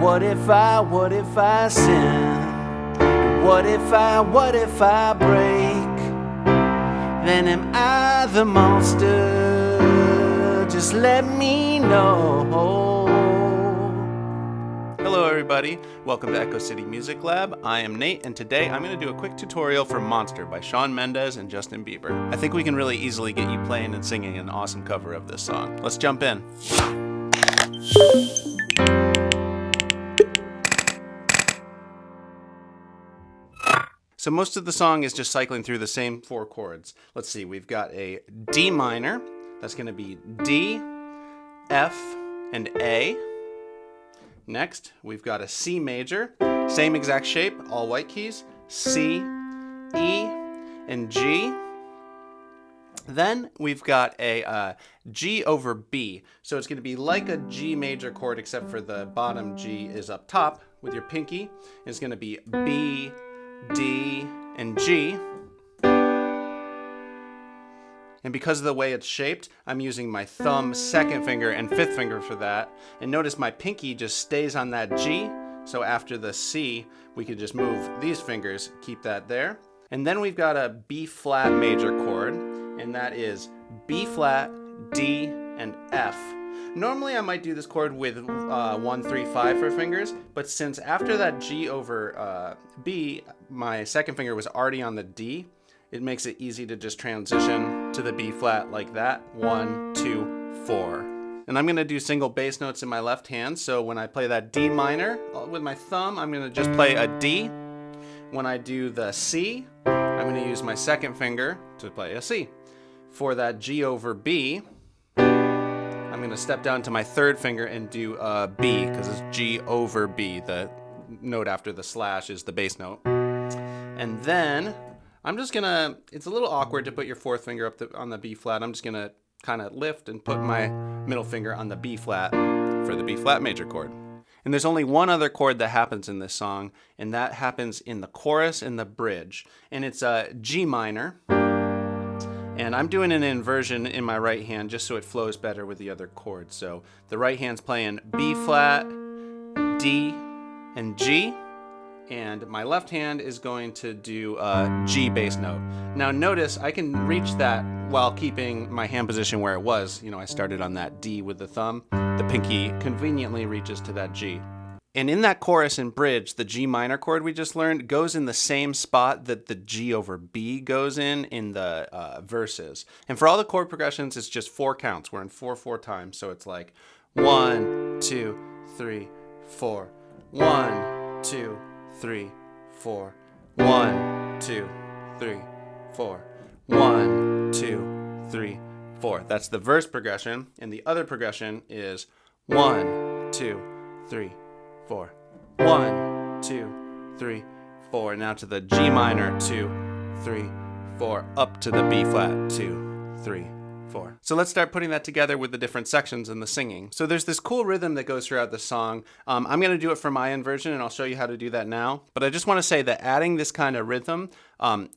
what if I sin? What if I break? Then am I the monster? Just let me know. Hello everybody, welcome to Echo City Music Lab. I am Nate, and today I'm going to do a quick tutorial for Monster by Shawn Mendes and Justin Bieber. I think we can really easily get you playing and singing an awesome cover of this song. Let's jump in. So most of the song is just cycling through the same four chords. Let's see, we've got a D minor, that's going to be D, F, and A. Next, we've got a C major, same exact shape, all white keys, C, E, and G. Then we've got a G over B. So it's going to be like a G major chord, except for the bottom G is up top with your pinky. It's going to be B, D, and G. And because of the way it's shaped, I'm using my thumb, second finger, and fifth finger for that. And notice my pinky just stays on that G. So after the C, we could just move these fingers, keep that there. And then we've got a B flat major chord, and that is B flat, D, and F. Normally I might do this chord with 1, 3, 5 for fingers, but since after that G over B, my second finger was already on the D, it makes it easy to just transition to the B flat like that. 1, 2, 4. And I'm gonna do single bass notes in my left hand, so when I play that D minor with my thumb, I'm gonna just play a D. When I do the C, I'm gonna use my second finger to play a C. For that G over B, I'm going to step down to my third finger and do a B, because it's G over B. The note after the slash is the bass note. And then I'm just going to, it's a little awkward to put your fourth finger up on the B flat. I'm just going to kind of lift and put my middle finger on the B flat for the B flat major chord. And there's only one other chord that happens in this song, and that happens in the chorus and the bridge. And it's a G minor. And I'm doing an inversion in my right hand just so it flows better with the other chords. So the right hand's playing B flat, D, and G. And my left hand is going to do a G bass note. Now notice I can reach that while keeping my hand position where it was. You know, I started on that D with the thumb. The pinky conveniently reaches to that G. And in that chorus and bridge, the G minor chord we just learned goes in the same spot that the G over B goes in the verses. And for all the chord progressions, it's just 4 counts. We're in 4/4 times. So it's like 1, 2, 3, 4. 1, 2, 3, 4. 1, 2, 3, 4. 1, 2, 3, 4. That's the verse progression. And the other progression is 1, 2, 3, 4. 1, 2, 3, 4. Now to the G minor, 2, 3, 4. Up to the B flat, 2, 3, 4. So let's start putting that together with the different sections and the singing. So there's this cool rhythm that goes throughout the song. I'm going to do it for my inversion, and I'll show you how to do that now. But I just want to say that adding this kind of rhythm,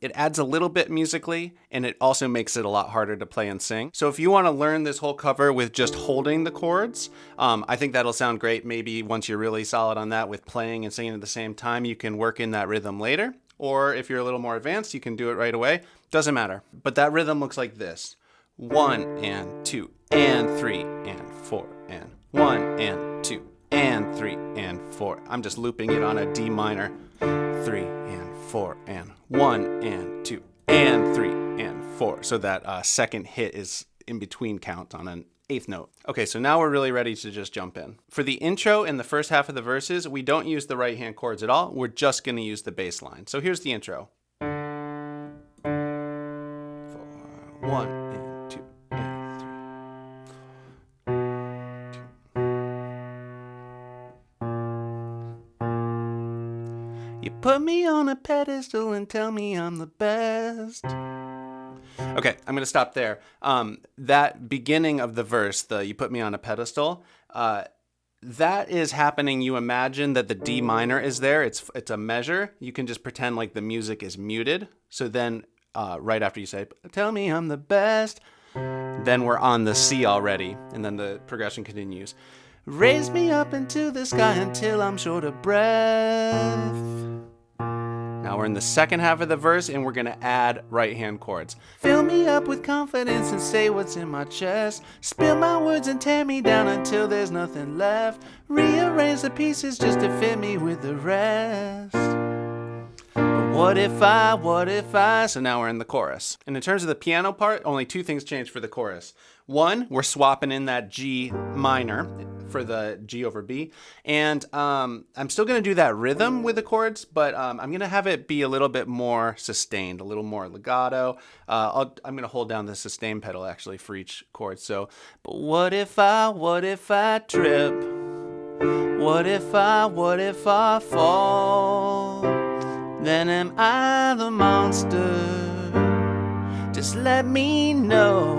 it adds a little bit musically, and it also makes it a lot harder to play and sing. So if you want to learn this whole cover with just holding the chords, I think that'll sound great. Maybe once you're really solid on that with playing and singing at the same time, you can work in that rhythm later. Or if you're a little more advanced, you can do it right away. Doesn't matter. But that rhythm looks like this. 1 and 2 and 3 and 4 and 1 and 2 and 3 and 4. I'm just looping it on a D minor. 3 and 4 and 1 and 2 and 3 and 4. So that second hit is in between count on an eighth note. Okay, so now we're really ready to just jump in. For the intro and the first half of the verses, we don't use the right hand chords at all. We're just going to use the bass line. So here's the intro. 4, 1 and 2 and 3. You put me on a pedestal and tell me I'm the best. Okay, I'm going to stop there. That beginning of the verse, the you put me on a pedestal, that is happening. You imagine that the D minor is there. It's a measure. You can just pretend like the music is muted. So then right after you say, tell me I'm the best, then we're on the C already. And then the progression continues. Raise me up into the sky until I'm short of breath. Now we're in the second half of the verse and we're gonna add right hand chords. Fill me up with confidence and say what's in my chest. Spill my words and tear me down until there's nothing left. Rearrange the pieces just to fit me with the rest. But what if I, so now we're in the chorus. And in terms of the piano part, only two things changed for the chorus. One, we're swapping in that G minor for the G over B. And I'm still gonna do that rhythm with the chords, but I'm gonna have it be a little bit more sustained, a little more legato. I'm gonna hold down the sustain pedal actually for each chord. So, but what if I trip? What if I fall? Then am I the monster? Just let me know.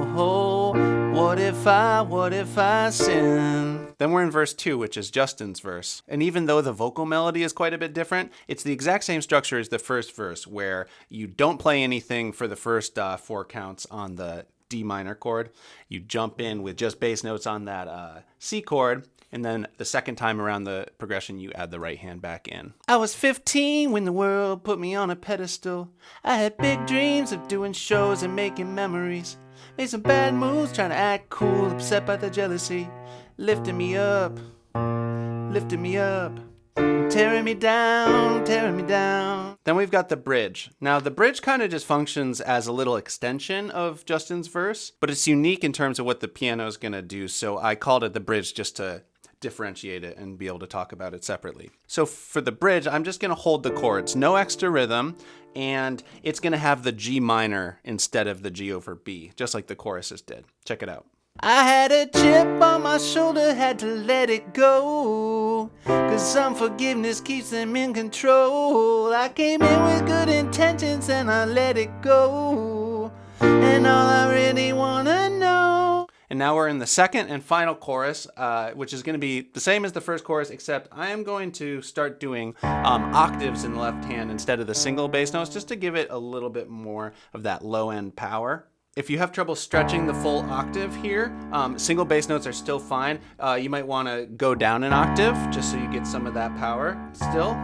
What if I sin? Then we're in verse 2, which is Justin's verse. And even though the vocal melody is quite a bit different, it's the exact same structure as the first verse, where you don't play anything for the first 4 counts on the D minor chord. You jump in with just bass notes on that C chord, and then the second time around the progression, you add the right hand back in. I was 15 when the world put me on a pedestal. I had big dreams of doing shows and making memories. Made some bad moves, trying to act cool, upset by the jealousy. Lifting me up, tearing me down. Then we've got the bridge. Now the bridge kind of just functions as a little extension of Justin's verse, but it's unique in terms of what the piano is gonna do. So I called it the bridge just to differentiate it and be able to talk about it separately. So for the bridge, I'm just gonna hold the chords, no extra rhythm, and it's gonna have the G minor instead of the G over B, just like the choruses did. Check it out. I had a chip on my shoulder, had to let it go, 'cause unforgiveness keeps them in control. I came in with good intentions and I let it go, and all I really wanna know. And now we're in the second and final chorus, which is gonna be the same as the first chorus, except I am going to start doing octaves in the left hand instead of the single bass notes, just to give it a little bit more of that low end power. If you have trouble stretching the full octave here, single bass notes are still fine. You might wanna go down an octave just so you get some of that power still.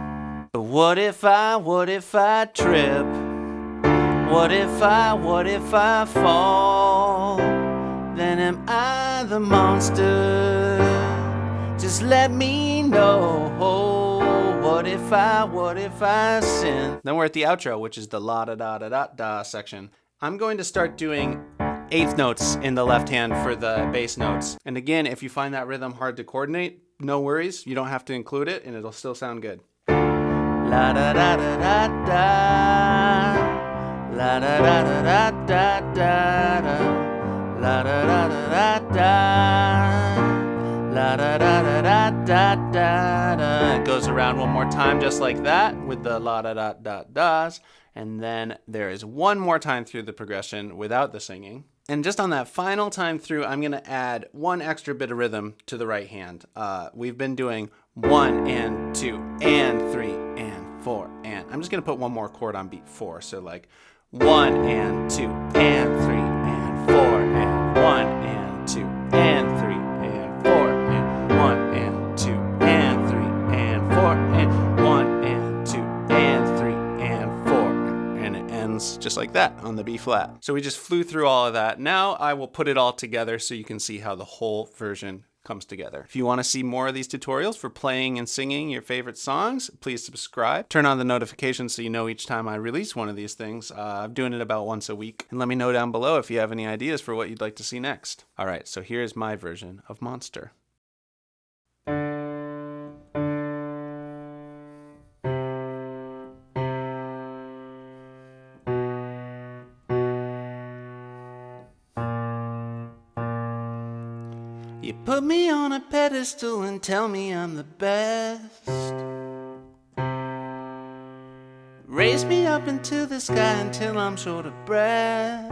But what if I trip? What if I fall? Then am I the monster? Just let me know. What if I sin? Then we're at the outro, which is the la da da da da da section. I'm going to start doing eighth notes in the left hand for the bass notes. And again, if you find that rhythm hard to coordinate, no worries. You don't have to include it and it'll still sound good. La da da da da da. La da da da da da da. La da da da da da. La da da da da da da. It goes around one more time just like that with the la da da da da's. And then there is one more time through the progression without the singing. And just on that final time through, I'm gonna add one extra bit of rhythm to the right hand. We've been doing 1 and 2 and 3 and 4 and I'm just gonna put one more chord on beat 4. So like 1 and 2 and 3 and 4 and 1 and 2 and 3 and 4 and 1 and 2 and 3 and 4 and 1 and 2 and 3 and 4. And it ends just like that on the B flat. So we just flew through all of that. Now I will put it all together so you can see how the whole version comes together. If you want to see more of these tutorials for playing and singing your favorite songs, please subscribe. Turn on the notifications so you know each time I release one of these things. I'm doing it about once a week. And let me know down below if you have any ideas for what you'd like to see next. All right, so here's my version of Monster. You put me on a pedestal and tell me I'm the best. Raise me up into the sky until I'm short of breath.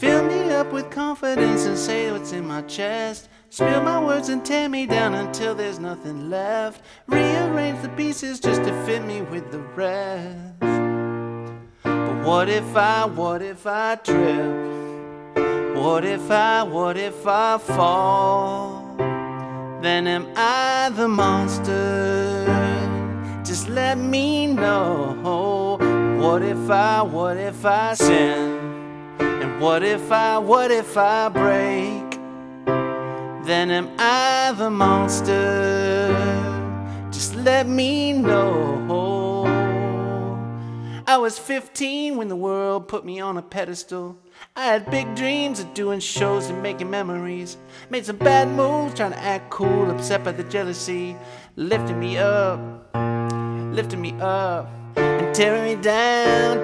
Fill me up with confidence and say what's in my chest. Spill my words and tear me down until there's nothing left. Rearrange the pieces just to fit me with the rest. But what if I trip? What if I fall? Then am I the monster? Just let me know. What if I sin? And what if I break? Then am I the monster? Just let me know. I was 15 when the world put me on a pedestal. I had big dreams of doing shows and making memories. Made some bad moves trying to act cool, upset by the jealousy. Lifting me up, and tearing me down.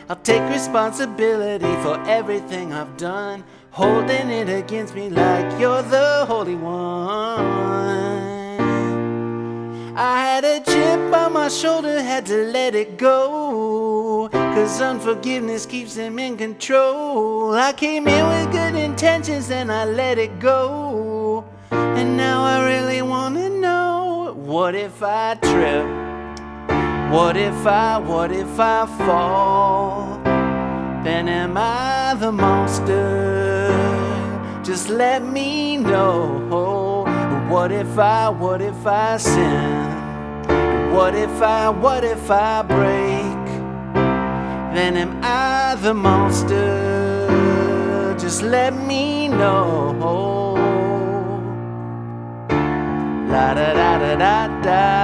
I'll take responsibility for everything I've done, holding it against me like you're the Holy One. I had a chip on my shoulder, had to let it go, 'cause unforgiveness keeps them in control. I came in with good intentions and I let it go, and now I really wanna know, what if I trip? What if I fall? Then am I the monster? Just let me know. What if I sin? What if I break? Then am I the monster? Just let me know. La da da da da da.